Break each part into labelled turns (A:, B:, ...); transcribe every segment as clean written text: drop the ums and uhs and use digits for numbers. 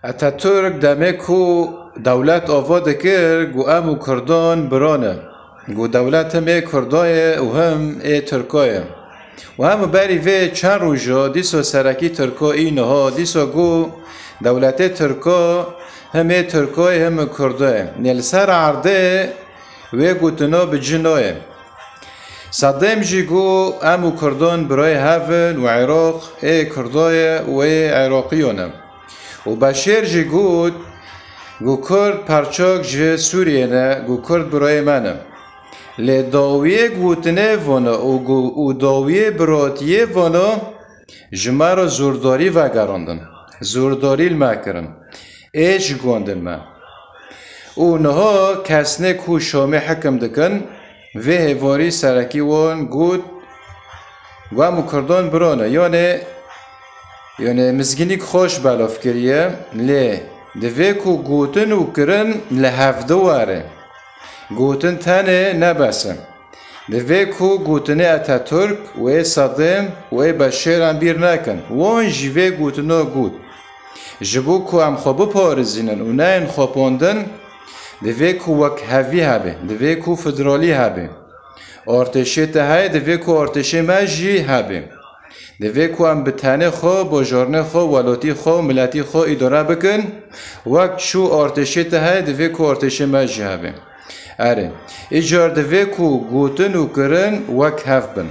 A: اتاتورک دمه کو دولت آواد کرد گو امو کردان برانه گو دولت همه کردای و هم ای ترکای و هم بری وی چند روژا دیسو سرکی ترکا اینه ها دیسو گو دولت ترکا همه ترکای هم کردای نیل سر عرده و گوتنا بجنای صدام جی گو امو کردان برای هفن و عراق ای کردای و عراقیانم و بشیر جی گو کرد پرچاک جه سوریه نه گو کرد برای منم لی داویه گوتنه وانا و داویه براتیه وانا جمع زورداری وگراندن زورداری المکرن ایش گوندن من و نها کسنه کو شامه حکم دکن و هواری سرکی وان گود و مکردان برانه یعنی مزگینی خوش بلاف کریه لی دوی کو گوتن و کرن لحفده واره گوتن تنه نبسه دوی کو گوتنه اتاتورک و صدام و بشیر هم بیر نکن وان جوی گوتنا گود جبو کو هم خوابو پارزینن و نه این خواباندن دوی کو وک هوی هبه دوی کو فدرالی هبه ارتشه تهای دوی کو ارتشه مجی هبه دوی کو هم بتنه خو باجارنه خو ولاتی خو ملتی خو اداره بکن وقت شو ارتشه تهای دوی کو ارتشه مجی هبه اره ایجار دوی کو گوتن و کرن وک هف بن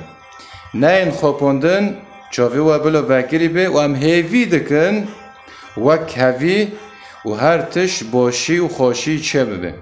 A: نه این خواباندن چاوی و بلا وکری به و هم هیوی دکن وک هوی و هر تش باشی و خوشی چه ببه